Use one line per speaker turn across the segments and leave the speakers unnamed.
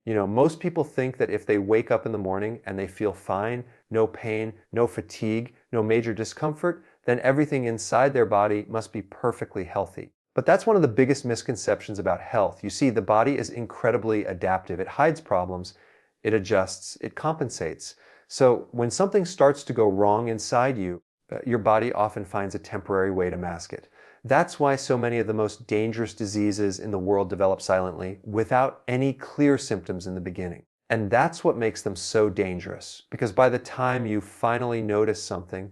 Most people think that if they wake up in the morning and they feel fine, no pain, no fatigue, no major discomfort, then everything inside their body must be perfectly healthy. But that's one of the biggest misconceptions about health. You see, the body is incredibly adaptive. It hides problems, it adjusts, it compensates. So when something starts to go wrong inside you, your body often finds a temporary way to mask it. That's why so many of the most dangerous diseases in the world develop silently, without any clear symptoms in the beginning. And that's what makes them so dangerous, because by the time you finally notice something,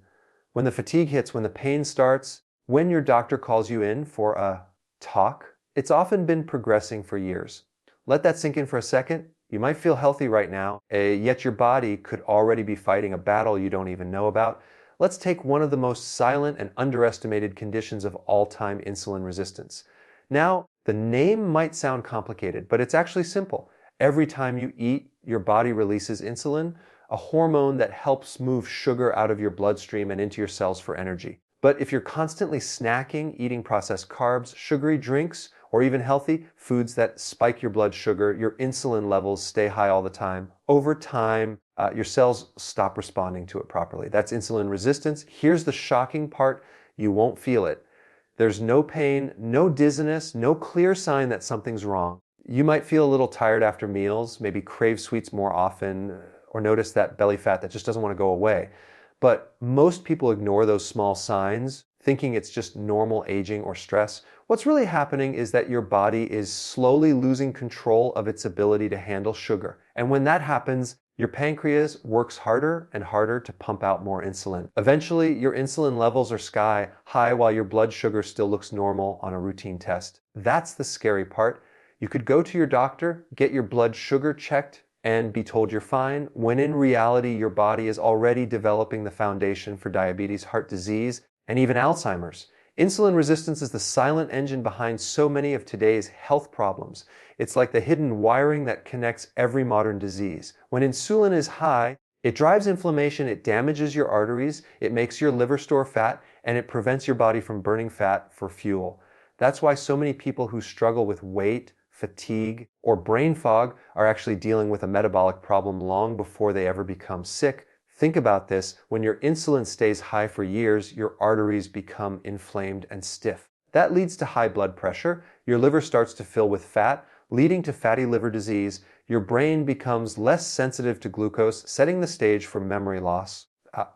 when the fatigue hits, when the pain starts, when your doctor calls you in for a talk, it's often been progressing for years. Let that sink in for a second. You might feel healthy right now, yet your body could already be fighting a battle you don't even know about. Let's take one of the most silent and underestimated conditions of all time, insulin resistance. Now, the name might sound complicated, but it's actually simple. Every time you eat, your body releases insulin, a hormone that helps move sugar out of your bloodstream and into your cells for energy. But if you're constantly snacking, eating processed carbs, sugary drinks, or even healthy foods that spike your blood sugar, your insulin levels stay high all the time. Over time, your cells stop responding to it properly. That's insulin resistance. Here's the shocking part: you won't feel it. There's no pain, no dizziness, no clear sign that something's wrong. You might feel a little tired after meals, maybe crave sweets more often, or notice that belly fat that just doesn't want to go away. But most people ignore those small signs, thinking it's just normal aging or stress. What's really happening is that your body is slowly losing control of its ability to handle sugar. And when that happens, your pancreas works harder and harder to pump out more insulin. Eventually, your insulin levels are sky high while your blood sugar still looks normal on a routine test. That's the scary part. You could go to your doctor, get your blood sugar checked, and be told you're fine, when in reality, your body is already developing the foundation for diabetes, heart disease, and even Alzheimer's. Insulin resistance is the silent engine behind so many of today's health problems. It's like the hidden wiring that connects every modern disease. When insulin is high, it drives inflammation, it damages your arteries, it makes your liver store fat, and it prevents your body from burning fat for fuel. That's why so many people who struggle with weight, fatigue, or brain fog are actually dealing with a metabolic problem long before they ever become sick. Think about this: when your insulin stays high for years, your arteries become inflamed and stiff. That leads to high blood pressure. Your liver starts to fill with fat, leading to fatty liver disease. Your brain becomes less sensitive to glucose, setting the stage for memory loss.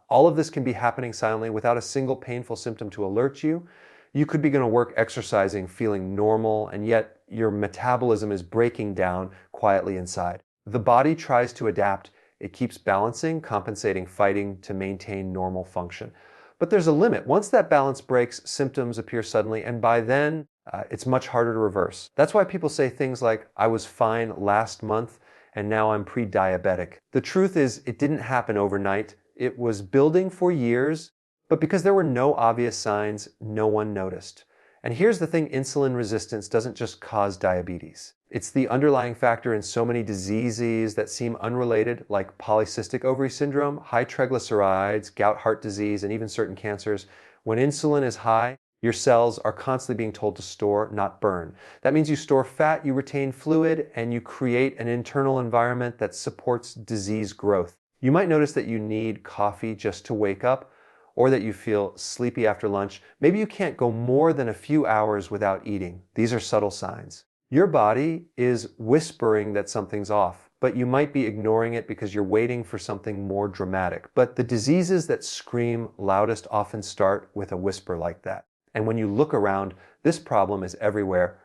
All of this can be happening silently without a single painful symptom to alert you. You could be going to work exercising, feeling normal, and yet your metabolism is breaking down quietly inside. The body tries to adapt. It keeps balancing, compensating, fighting to maintain normal function. But there's a limit. Once that balance breaks, symptoms appear suddenly, and by then, it's much harder to reverse. That's why people say things like, "I was fine last month, and now I'm pre-diabetic." The truth is, it didn't happen overnight. It was building for years, but because there were no obvious signs, no one noticed. And here's the thing: insulin resistance doesn't just cause diabetes. It's the underlying factor in so many diseases that seem unrelated, like polycystic ovary syndrome, high triglycerides, gout, heart disease, and even certain cancers. When insulin is high, your cells are constantly being told to store, not burn. That means you store fat, you retain fluid, and you create an internal environment that supports disease growth. You might notice that you need coffee just to wake up, or that you feel sleepy after lunch. Maybe you can't go more than a few hours without eating. These are subtle signs. Your body is whispering that something's off, but you might be ignoring it because you're waiting for something more dramatic. But the diseases that scream loudest often start with a whisper like that. And when you look around, this problem is everywhere.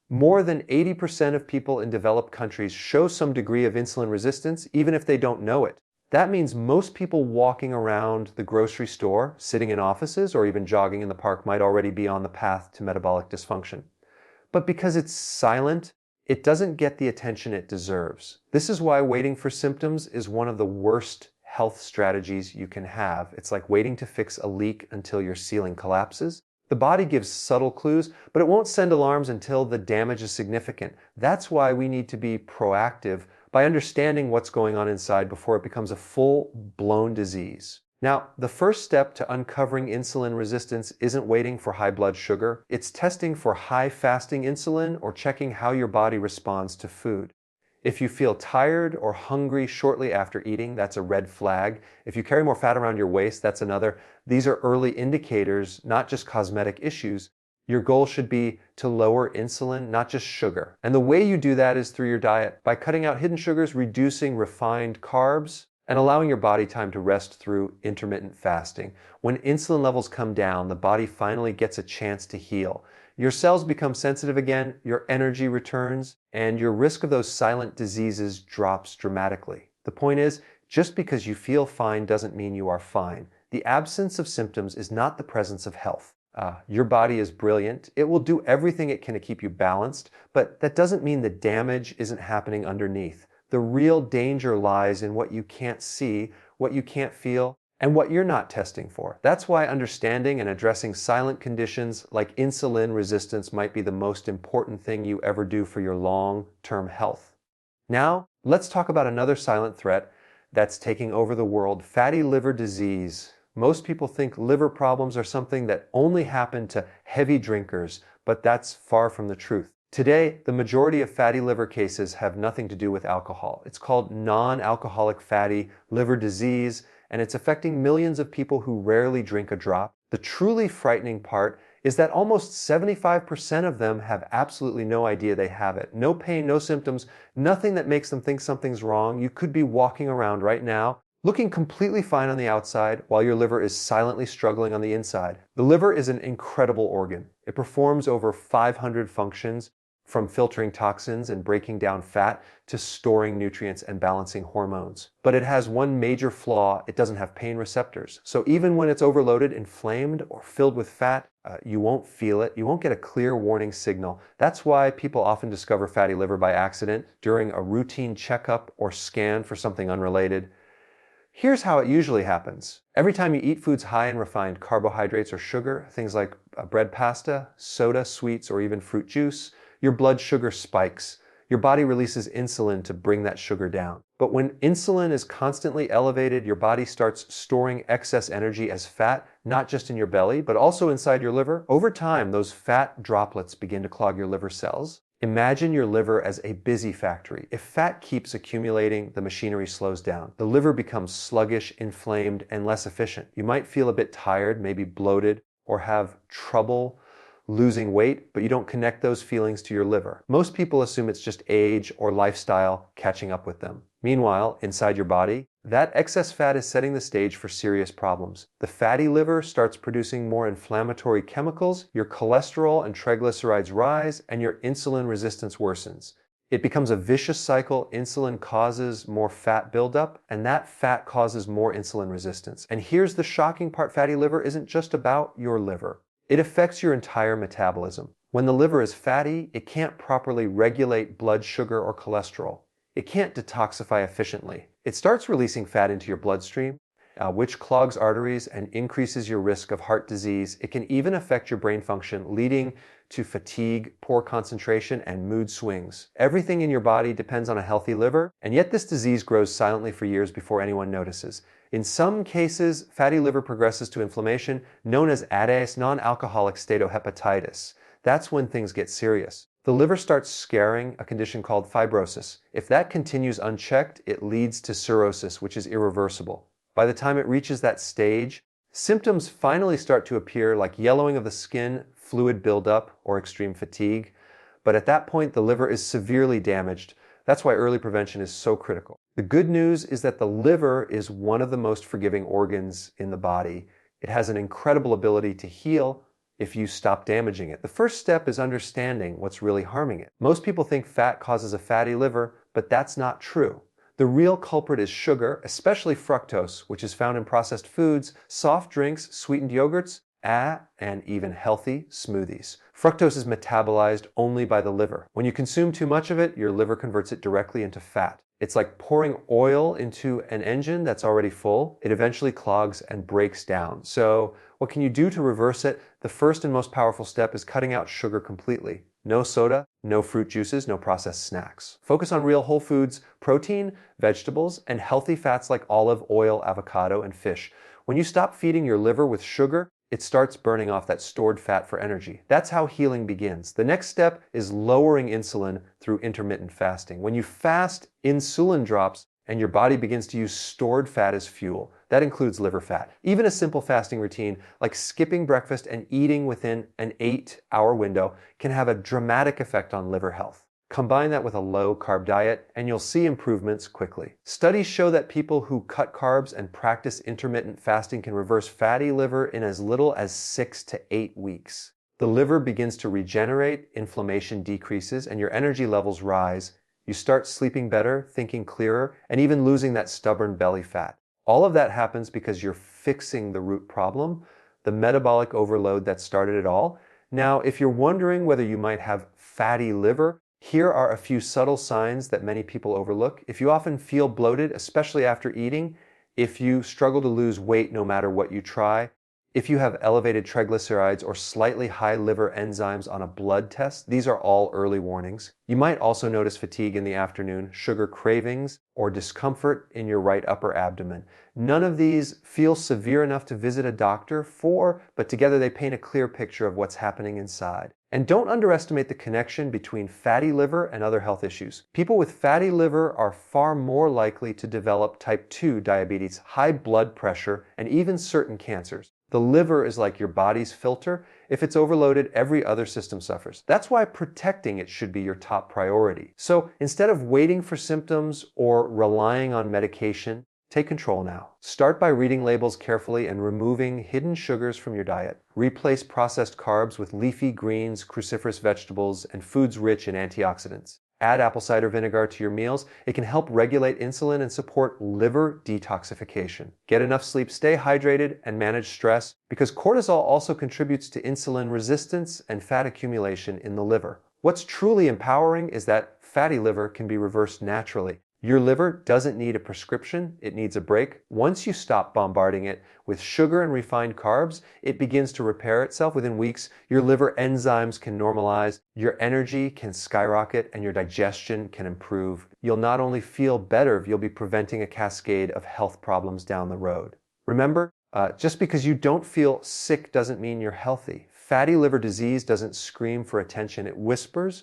More than 80% of people in developed countries show some degree of insulin resistance, even if they don't know it. That means most people walking around the grocery store, sitting in offices, or even jogging in the park might already be on the path to metabolic dysfunction. But because it's silent, it doesn't get the attention it deserves. This is why waiting for symptoms is one of the worst health strategies you can have. It's like waiting to fix a leak until your ceiling collapses. The body gives subtle clues, but it won't send alarms until the damage is significant. That's why we need to be proactive by understanding what's going on inside before it becomes a full-blown disease. Now, the first step to uncovering insulin resistance isn't waiting for high blood sugar. It's testing for high fasting insulin or checking how your body responds to food. If you feel tired or hungry shortly after eating, that's a red flag. If you carry more fat around your waist, that's another. These are early indicators, not just cosmetic issues. Your goal should be to lower insulin, not just sugar. And the way you do that is through your diet, by cutting out hidden sugars, reducing refined carbs, and allowing your body time to rest through intermittent fasting. When insulin levels come down, the body finally gets a chance to heal. Your cells become sensitive again, your energy returns, and your risk of those silent diseases drops dramatically. The point is, just because you feel fine doesn't mean you are fine. The absence of symptoms is not the presence of health. Your body is brilliant. It will do everything it can to keep you balanced, but that doesn't mean the damage isn't happening underneath. The real danger lies in what you can't see, what you can't feel, and what you're not testing for. That's why understanding and addressing silent conditions like insulin resistance might be the most important thing you ever do for your long-term health. Now, let's talk about another silent threat that's taking over the world: fatty liver disease. Most people think liver problems are something that only happen to heavy drinkers, but that's far from the truth. Today, the majority of fatty liver cases have nothing to do with alcohol. It's called non-alcoholic fatty liver disease, and it's affecting millions of people who rarely drink a drop. The truly frightening part is that almost 75% of them have absolutely no idea they have it. No pain, no symptoms, nothing that makes them think something's wrong. You could be walking around right now looking completely fine on the outside while your liver is silently struggling on the inside. The liver is an incredible organ. It performs over 500 functions, from filtering toxins and breaking down fat to storing nutrients and balancing hormones. But it has one major flaw: it doesn't have pain receptors. So even when it's overloaded, inflamed, or filled with fat, you won't feel it. You won't get a clear warning signal. That's why people often discover fatty liver by accident during a routine checkup or scan for something unrelated. Here's how it usually happens. Every time you eat foods high in refined carbohydrates or sugar, things like bread pasta, soda, sweets, or even fruit juice, your blood sugar spikes. Your body releases insulin to bring that sugar down. But when insulin is constantly elevated, your body starts storing excess energy as fat, not just in your belly, but also inside your liver. Over time, those fat droplets begin to clog your liver cells. Imagine your liver as a busy factory. If fat keeps accumulating, the machinery slows down. The liver becomes sluggish, inflamed, and less efficient. You might feel a bit tired, maybe bloated, or have trouble losing weight, but you don't connect those feelings to your liver. Most people assume it's just age or lifestyle catching up with them. Meanwhile, inside your body, that excess fat is setting the stage for serious problems. The fatty liver starts producing more inflammatory chemicals, your cholesterol and triglycerides rise, and your insulin resistance worsens. It becomes a vicious cycle. Insulin causes more fat buildup, and that fat causes more insulin resistance. And here's the shocking part: fatty liver isn't just about your liver. It affects your entire metabolism. When the liver is fatty, it can't properly regulate blood sugar or cholesterol. It can't detoxify efficiently. It starts releasing fat into your bloodstream, which clogs arteries and increases your risk of heart disease. It can even affect your brain function, leading to fatigue, poor concentration, and mood swings. Everything in your body depends on a healthy liver, and yet this disease grows silently for years before anyone notices. In some cases, fatty liver progresses to inflammation, known as ADAs, non-alcoholic steatohepatitis. That's when things get serious. The liver starts scarring, a condition called fibrosis. If that continues unchecked, it leads to cirrhosis, which is irreversible. By the time it reaches that stage, symptoms finally start to appear, like yellowing of the skin, fluid buildup, or extreme fatigue. But at that point, the liver is severely damaged. That's why early prevention is so critical. The good news is that the liver is one of the most forgiving organs in the body. It has an incredible ability to heal if you stop damaging it. The first step is understanding what's really harming it. Most people think fat causes a fatty liver, but that's not true. The real culprit is sugar, especially fructose, which is found in processed foods, soft drinks, sweetened yogurts, and even healthy smoothies. Fructose is metabolized only by the liver. When you consume too much of it, your liver converts it directly into fat. It's like pouring oil into an engine that's already full. It eventually clogs and breaks down. So what can you do to reverse it? The first and most powerful step is cutting out sugar completely. No soda, no fruit juices, no processed snacks. Focus on real whole foods, protein, vegetables, and healthy fats like olive oil, avocado, and fish. When you stop feeding your liver with sugar, it starts burning off that stored fat for energy. That's how healing begins. The next step is lowering insulin through intermittent fasting. When you fast, insulin drops and your body begins to use stored fat as fuel. That includes liver fat. Even a simple fasting routine like skipping breakfast and eating within an 8-hour window can have a dramatic effect on liver health. Combine that with a low-carb diet, and you'll see improvements quickly. Studies show that people who cut carbs and practice intermittent fasting can reverse fatty liver in as little as 6 to 8 weeks. The liver begins to regenerate, inflammation decreases, and your energy levels rise. You start sleeping better, thinking clearer, and even losing that stubborn belly fat. All of that happens because you're fixing the root problem, the metabolic overload that started it all. Now, if you're wondering whether you might have fatty liver, here are a few subtle signs that many people overlook. If you often feel bloated, especially after eating, if you struggle to lose weight no matter what you try, if you have elevated triglycerides or slightly high liver enzymes on a blood test, these are all early warnings. You might also notice fatigue in the afternoon, sugar cravings, or discomfort in your right upper abdomen. None of these feel severe enough to visit a doctor for, but together they paint a clear picture of what's happening inside. And don't underestimate the connection between fatty liver and other health issues. People with fatty liver are far more likely to develop type 2 diabetes, high blood pressure, and even certain cancers. The liver is like your body's filter. If it's overloaded, every other system suffers. That's why protecting it should be your top priority. So instead of waiting for symptoms or relying on medication, take control now. Start by reading labels carefully and removing hidden sugars from your diet. Replace processed carbs with leafy greens, cruciferous vegetables, and foods rich in antioxidants. Add apple cider vinegar to your meals. It can help regulate insulin and support liver detoxification. Get enough sleep, stay hydrated, and manage stress because cortisol also contributes to insulin resistance and fat accumulation in the liver. What's truly empowering is that fatty liver can be reversed naturally. Your liver doesn't need a prescription, it needs a break. Once you stop bombarding it with sugar and refined carbs, it begins to repair itself within weeks. Your liver enzymes can normalize, your energy can skyrocket, and your digestion can improve. You'll not only feel better, you'll be preventing a cascade of health problems down the road. Remember, just because you don't feel sick doesn't mean you're healthy. Fatty liver disease doesn't scream for attention, it whispers.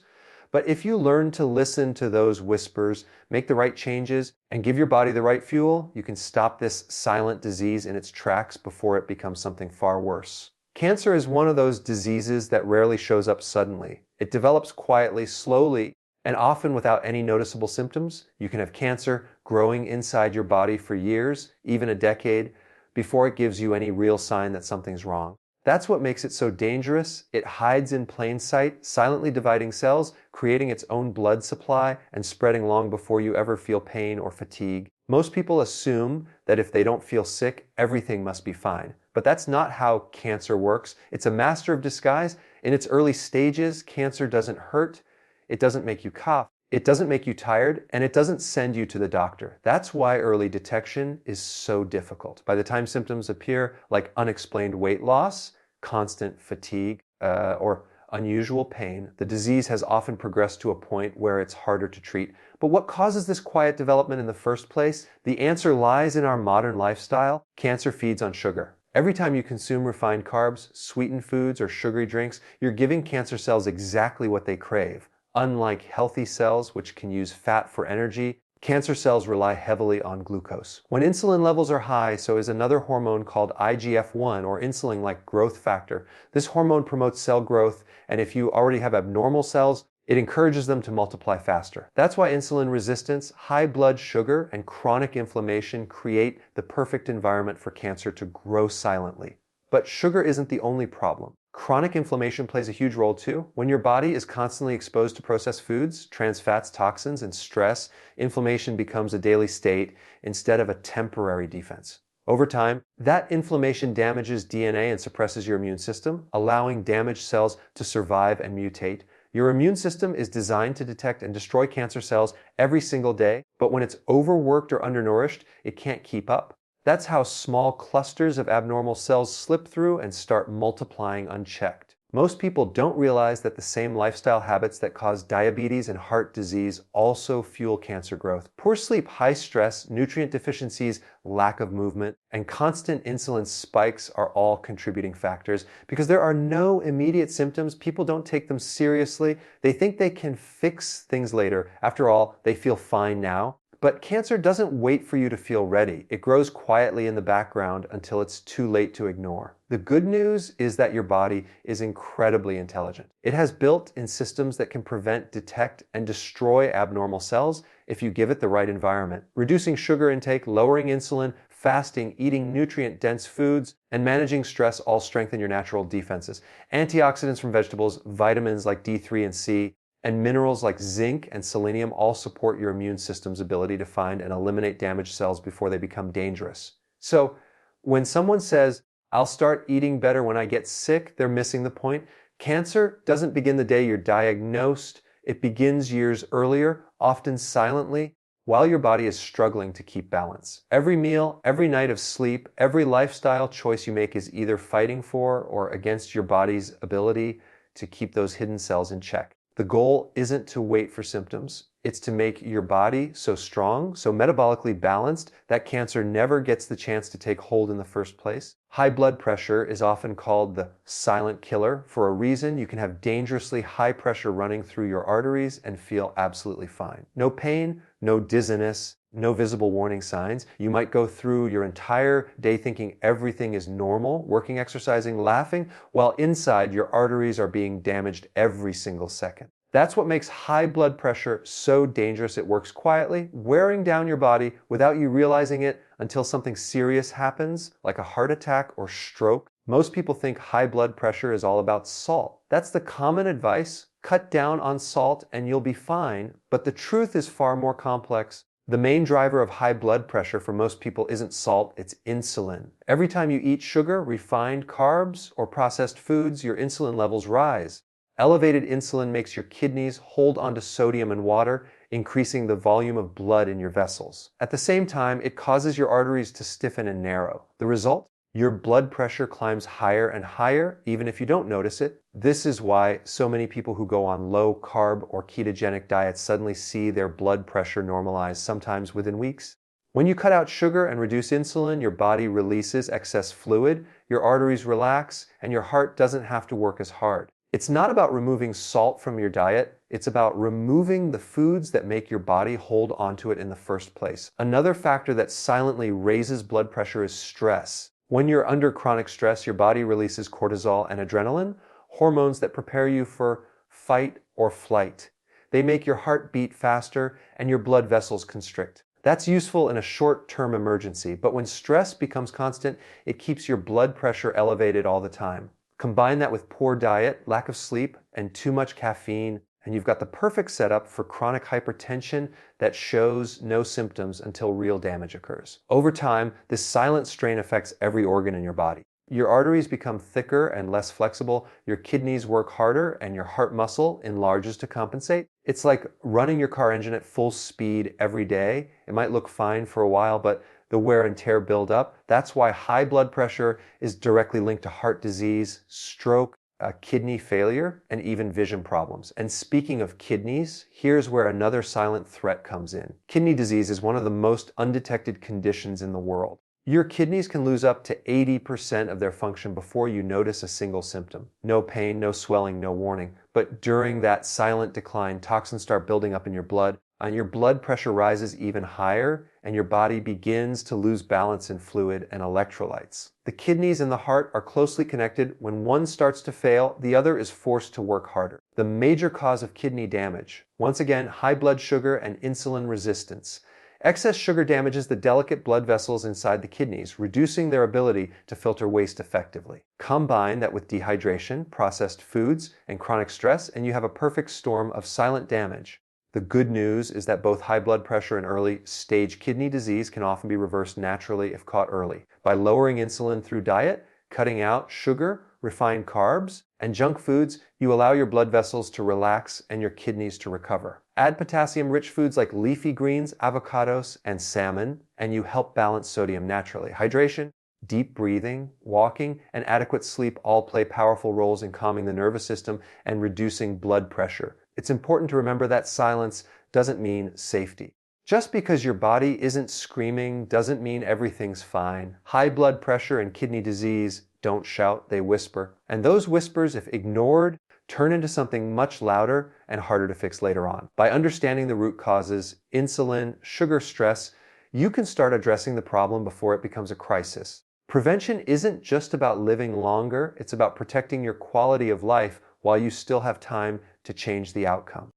But if you learn to listen to those whispers, make the right changes, and give your body the right fuel, you can stop this silent disease in its tracks before it becomes something far worse. Cancer is one of those diseases that rarely shows up suddenly. It develops quietly, slowly, and often without any noticeable symptoms. You can have cancer growing inside your body for years, even a decade, before it gives you any real sign that something's wrong. That's what makes it so dangerous. It hides in plain sight, silently dividing cells, creating its own blood supply, and spreading long before you ever feel pain or fatigue. Most people assume that if they don't feel sick, everything must be fine. But that's not how cancer works. It's a master of disguise. In its early stages, cancer doesn't hurt, it doesn't make you cough, it doesn't make you tired, and it doesn't send you to the doctor. That's why early detection is so difficult. By the time symptoms appear, like unexplained weight loss, constant fatigue, or unusual pain, the disease has often progressed to a point where it's harder to treat. But what causes this quiet development in the first place? The answer lies in our modern lifestyle. Cancer feeds on sugar. Every time you consume refined carbs, sweetened foods, or sugary drinks, you're giving cancer cells exactly what they crave. Unlike healthy cells, which can use fat for energy, cancer cells rely heavily on glucose. When insulin levels are high, so is another hormone called IGF-1, or insulin-like growth factor. This hormone promotes cell growth, and if you already have abnormal cells, it encourages them to multiply faster. That's why insulin resistance, high blood sugar, and chronic inflammation create the perfect environment for cancer to grow silently. But sugar isn't the only problem. Chronic inflammation plays a huge role too. When your body is constantly exposed to processed foods, trans fats, toxins, and stress, inflammation becomes a daily state instead of a temporary defense. Over time, that inflammation damages DNA and suppresses your immune system, allowing damaged cells to survive and mutate. Your immune system is designed to detect and destroy cancer cells every single day, but when it's overworked or undernourished, it can't keep up. That's how small clusters of abnormal cells slip through and start multiplying unchecked. Most people don't realize that the same lifestyle habits that cause diabetes and heart disease also fuel cancer growth. Poor sleep, high stress, nutrient deficiencies, lack of movement, and constant insulin spikes are all contributing factors. Because there are no immediate symptoms, people don't take them seriously. They think they can fix things later. After all, they feel fine now. But cancer doesn't wait for you to feel ready. It grows quietly in the background until it's too late to ignore. The good news is that your body is incredibly intelligent. It has built-in systems that can prevent, detect, and destroy abnormal cells if you give it the right environment. Reducing sugar intake, lowering insulin, fasting, eating nutrient-dense foods, and managing stress all strengthen your natural defenses. Antioxidants from vegetables, vitamins like D3 and C, and minerals like zinc and selenium all support your immune system's ability to find and eliminate damaged cells before they become dangerous. So, when someone says, "I'll start eating better when I get sick," they're missing the point. Cancer doesn't begin the day you're diagnosed. It begins years earlier, often silently, while your body is struggling to keep balance. Every meal, every night of sleep, every lifestyle choice you make is either fighting for or against your body's ability to keep those hidden cells in check. The goal isn't to wait for symptoms. It's to make your body so strong, so metabolically balanced, that cancer never gets the chance to take hold in the first place. High blood pressure is often called the silent killer for a reason. You can have dangerously high pressure running through your arteries and feel absolutely fine. No pain, no dizziness, no visible warning signs. You might go through your entire day thinking everything is normal, working, exercising, laughing, while inside your arteries are being damaged every single second. That's what makes high blood pressure so dangerous. It works quietly, wearing down your body without you realizing it until something serious happens, like a heart attack or stroke. Most people think high blood pressure is all about salt. That's the common advice. Cut down on salt and you'll be fine. But the truth is far more complex. The main driver of high blood pressure for most people isn't salt, it's insulin. Every time you eat sugar, refined carbs, or processed foods, your insulin levels rise. Elevated insulin makes your kidneys hold onto sodium and water, increasing the volume of blood in your vessels. At the same time, it causes your arteries to stiffen and narrow. The result? Your blood pressure climbs higher and higher, even if you don't notice it. This is why so many people who go on low-carb or ketogenic diets suddenly see their blood pressure normalize, sometimes within weeks. When you cut out sugar and reduce insulin, your body releases excess fluid, your arteries relax, and your heart doesn't have to work as hard. It's not about removing salt from your diet, it's about removing the foods that make your body hold onto it in the first place. Another factor that silently raises blood pressure is stress. When you're under chronic stress, your body releases cortisol and adrenaline, hormones that prepare you for fight or flight. They make your heart beat faster and your blood vessels constrict. That's useful in a short-term emergency, but when stress becomes constant, it keeps your blood pressure elevated all the time. Combine that with poor diet, lack of sleep, and too much caffeine, and you've got the perfect setup for chronic hypertension that shows no symptoms until real damage occurs. Over time, this silent strain affects every organ in your body. Your arteries become thicker and less flexible, your kidneys work harder, and your heart muscle enlarges to compensate. It's like running your car engine at full speed every day. It might look fine for a while, but the wear and tear build up. That's why high blood pressure is directly linked to heart disease, stroke, kidney failure, and even vision problems. And speaking of kidneys, here's where another silent threat comes in. Kidney disease is one of the most undetected conditions in the world. Your kidneys can lose up to 80% of their function before you notice a single symptom. No pain, no swelling, no warning. But during that silent decline, toxins start building up in your blood, and your blood pressure rises even higher, and your body begins to lose balance in fluid and electrolytes. The kidneys and the heart are closely connected. When one starts to fail, the other is forced to work harder. The major cause of kidney damage, once again, high blood sugar and insulin resistance. Excess sugar damages the delicate blood vessels inside the kidneys, reducing their ability to filter waste effectively. Combine that with dehydration, processed foods, and chronic stress, and you have a perfect storm of silent damage. The good news is that both high blood pressure and early-stage kidney disease can often be reversed naturally if caught early. By lowering insulin through diet, cutting out sugar, refined carbs, and junk foods, you allow your blood vessels to relax and your kidneys to recover. Add potassium-rich foods like leafy greens, avocados, and salmon, and you help balance sodium naturally. Hydration, Deep breathing, walking, and adequate sleep all play powerful roles in calming the nervous system and reducing blood pressure. It's important to remember that silence doesn't mean safety. Just because your body isn't screaming doesn't mean everything's fine. High blood pressure and kidney disease don't shout, they whisper. And those whispers, if ignored, turn into something much louder and harder to fix later on. By understanding the root causes, insulin, sugar stress, you can start addressing the problem before it becomes a crisis. Prevention isn't just about living longer, it's about protecting your quality of life while you still have time to change the outcome.